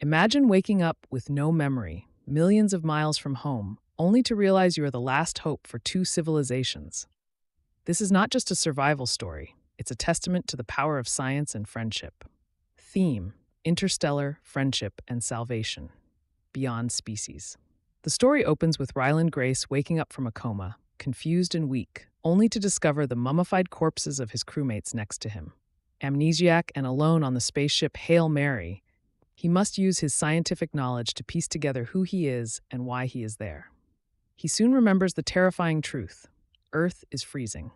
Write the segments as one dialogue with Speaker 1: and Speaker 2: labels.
Speaker 1: Imagine waking up with no memory, millions of miles from home, only to realize you are the last hope for two civilizations. This is not just a survival story, it's a testament to the power of science and friendship. Theme: interstellar, friendship, and salvation. Beyond species. The story opens with Ryland Grace waking up from a coma, confused and weak, only to discover the mummified corpses of his crewmates next to him. Amnesiac and alone on the spaceship Hail Mary, he must use his scientific knowledge to piece together who he is and why he is there. He soon remembers the terrifying truth: Earth is freezing.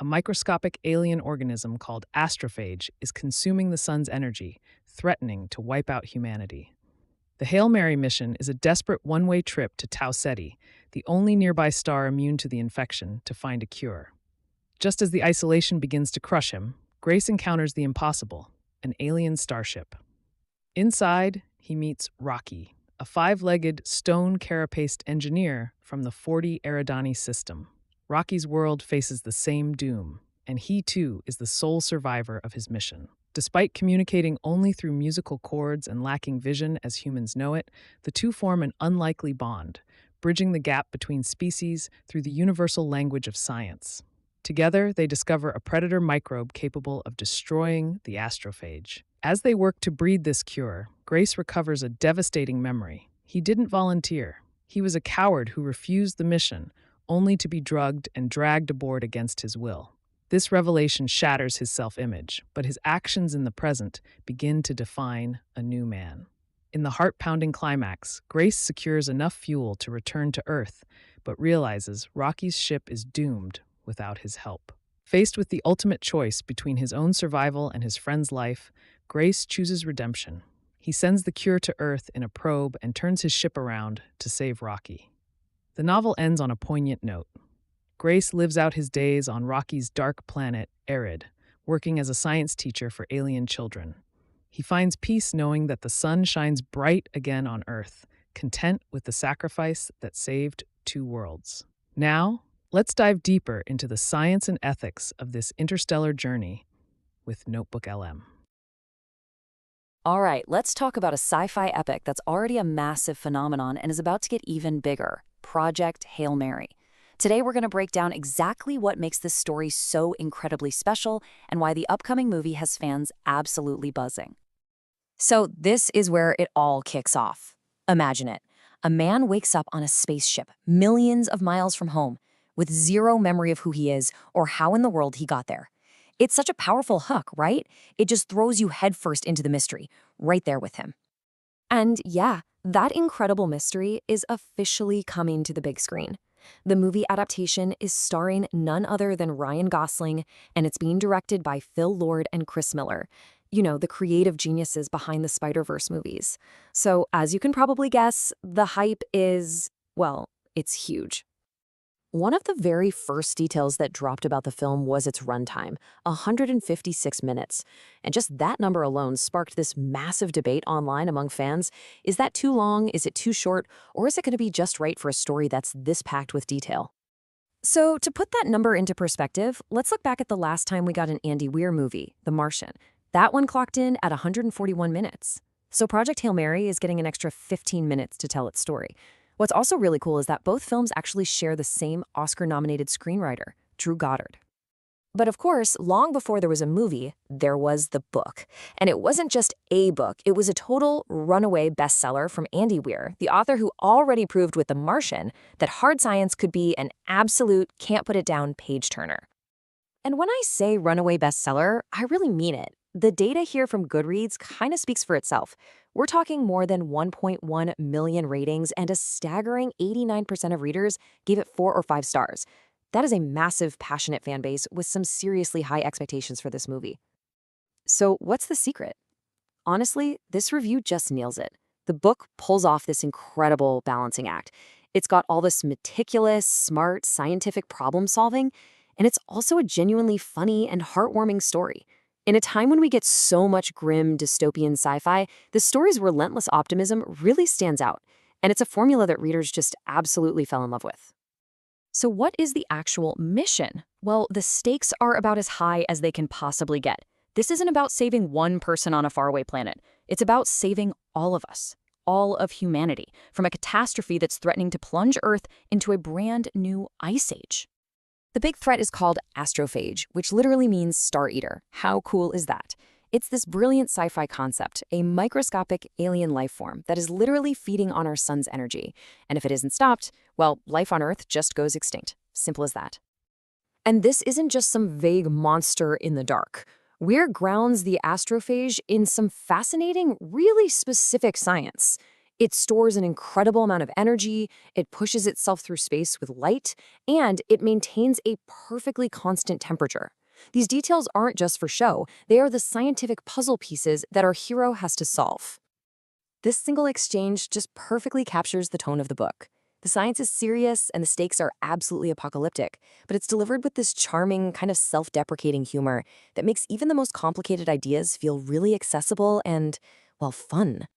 Speaker 1: A microscopic alien organism called astrophage is consuming the sun's energy, threatening to wipe out humanity. The Hail Mary mission is a desperate one-way trip to Tau Ceti, the only nearby star immune to the infection, to find a cure. Just as the isolation begins to crush him, Grace encounters the impossible: an alien starship. Inside, he meets Rocky, a five-legged, stone-carapaced engineer from the 40 Eridani system. Rocky's world faces the same doom, and he too is the sole survivor of his mission. Despite communicating only through musical chords and lacking vision as humans know it, the two form an unlikely bond, bridging the gap between species through the universal language of science. Together, they discover a predator microbe capable of destroying the astrophage. As they work to breed this cure, Grace recovers a devastating memory. He didn't volunteer. He was a coward who refused the mission, only to be drugged and dragged aboard against his will. This revelation shatters his self-image, but his actions in the present begin to define a new man. In the heart-pounding climax, Grace secures enough fuel to return to Earth, but realizes Rocky's ship is doomed without his help. Faced with the ultimate choice between his own survival and his friend's life, Grace chooses redemption. He sends the cure to Earth in a probe and turns his ship around to save Rocky. The novel ends on a poignant note. Grace lives out his days on Rocky's dark planet, Arid, working as a science teacher for alien children. He finds peace knowing that the sun shines bright again on Earth, content with the sacrifice that saved two worlds. Now, let's dive deeper into the science and ethics of this interstellar journey with NotebookLM.
Speaker 2: All right, let's talk about a sci-fi epic that's already a massive phenomenon and is about to get even bigger: Project Hail Mary. Today, we're going to break down exactly what makes this story so incredibly special and why the upcoming movie has fans absolutely buzzing. So this is where it all kicks off. Imagine it. A man wakes up on a spaceship millions of miles from home with zero memory of who he is or how in the world he got there. It's such a powerful hook, right? It just throws you headfirst into the mystery, right there with him. And yeah, that incredible mystery is officially coming to the big screen. The movie adaptation is starring none other than Ryan Gosling, and it's being directed by Phil Lord and Chris Miller, the creative geniuses behind the Spider-Verse movies. So, as you can probably guess, the hype is, well, it's huge. One of the very first details that dropped about the film was its runtime, 156 minutes. And just that number alone sparked this massive debate online among fans. Is that too long? Is it too short? Or is it going to be just right for a story that's this packed with detail? So to put that number into perspective, let's look back at the last time we got an Andy Weir movie, The Martian. That one clocked in at 141 minutes. So Project Hail Mary is getting an extra 15 minutes to tell its story. What's also really cool is that both films actually share the same Oscar-nominated screenwriter, Drew Goddard. But of course, long before there was a movie, there was the book. And it wasn't just a book, it was a total runaway bestseller from Andy Weir, the author who already proved with The Martian that hard science could be an absolute can't-put-it-down page-turner. And when I say runaway bestseller, I really mean it. The data here from Goodreads kind of speaks for itself. We're talking more than 1.1 million ratings, and a staggering 89% of readers gave it 4 or 5 stars. That is a massive, passionate fan base with some seriously high expectations for this movie. So what's the secret? Honestly, this review just nails it. The book pulls off this incredible balancing act. It's got all this meticulous, smart, scientific problem solving, and it's also a genuinely funny and heartwarming story. In a time when we get so much grim, dystopian sci-fi, the story's relentless optimism really stands out, and it's a formula that readers just absolutely fell in love with. So what is the actual mission? Well, the stakes are about as high as they can possibly get. This isn't about saving one person on a faraway planet. It's about saving all of us, all of humanity, from a catastrophe that's threatening to plunge Earth into a brand new ice age. The big threat is called astrophage, which literally means star eater. How cool is that? It's this brilliant sci-fi concept, a microscopic alien life form that is literally feeding on our sun's energy. And if it isn't stopped, well, life on Earth just goes extinct. Simple as that. And this isn't just some vague monster in the dark. Weir grounds the astrophage in some fascinating, really specific science. It stores an incredible amount of energy, it pushes itself through space with light, and it maintains a perfectly constant temperature. These details aren't just for show, they are the scientific puzzle pieces that our hero has to solve. This single exchange just perfectly captures the tone of the book. The science is serious and the stakes are absolutely apocalyptic, but it's delivered with this charming, kind of self-deprecating humor that makes even the most complicated ideas feel really accessible and, well, fun.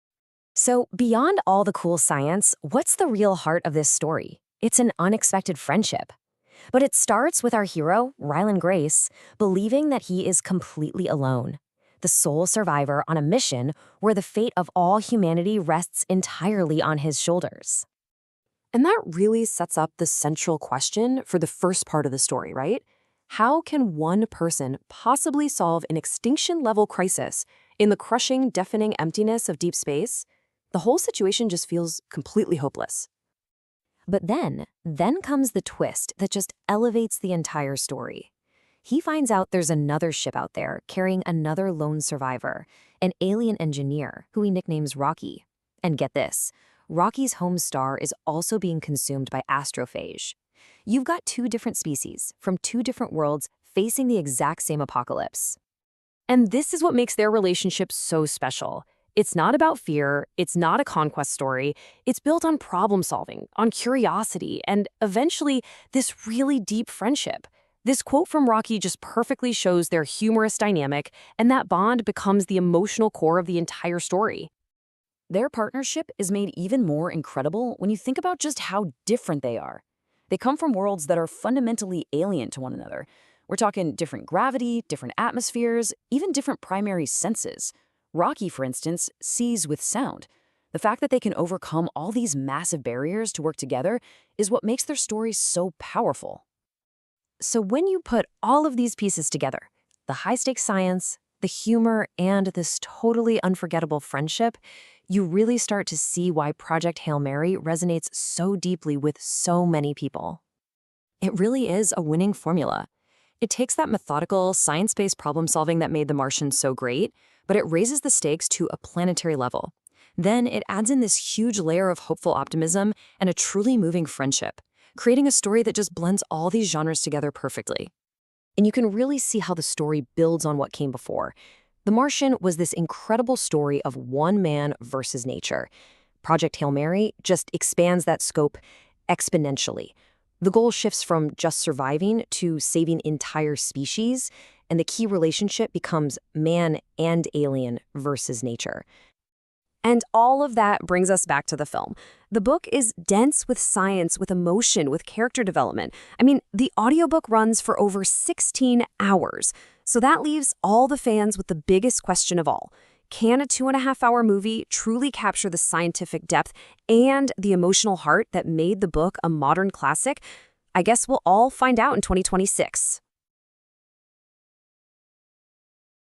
Speaker 2: So, beyond all the cool science, what's the real heart of this story? It's an unexpected friendship. But it starts with our hero, Rylan Grace, believing that he is completely alone, the sole survivor on a mission where the fate of all humanity rests entirely on his shoulders. And that really sets up the central question for the first part of the story, right? How can one person possibly solve an extinction-level crisis in the crushing, deafening emptiness of deep space? The whole situation just feels completely hopeless. But then comes the twist that just elevates the entire story. He finds out there's another ship out there carrying another lone survivor, an alien engineer who he nicknames Rocky. And get this, Rocky's home star is also being consumed by astrophage. You've got two different species from two different worlds facing the exact same apocalypse. And this is what makes their relationship so special. It's not about fear, it's not a conquest story, it's built on problem solving, on curiosity, and eventually this really deep friendship. This quote from Rocky just perfectly shows their humorous dynamic, and that bond becomes the emotional core of the entire story. Their partnership is made even more incredible when you think about just how different they are. They come from worlds that are fundamentally alien to one another. We're talking different gravity, different atmospheres, even different primary senses. Rocky, for instance, sees with sound. The fact that they can overcome all these massive barriers to work together is what makes their story so powerful. So when you put all of these pieces together, the high-stakes science, the humor, and this totally unforgettable friendship, you really start to see why Project Hail Mary resonates so deeply with so many people. It really is a winning formula. It takes that methodical, science-based problem-solving that made The Martian so great, but it raises the stakes to a planetary level. Then it adds in this huge layer of hopeful optimism and a truly moving friendship, creating a story that just blends all these genres together perfectly. And you can really see how the story builds on what came before. The Martian was this incredible story of one man versus nature. Project Hail Mary just expands that scope exponentially. The goal shifts from just surviving to saving entire species, and the key relationship becomes man and alien versus nature. And all of that brings us back to the film. The book is dense with science, with emotion, with character development. I mean, the audiobook runs for over 16 hours. So that leaves all the fans with the biggest question of all. Can a 2.5-hour movie truly capture the scientific depth and the emotional heart that made the book a modern classic? I guess we'll all find out in 2026.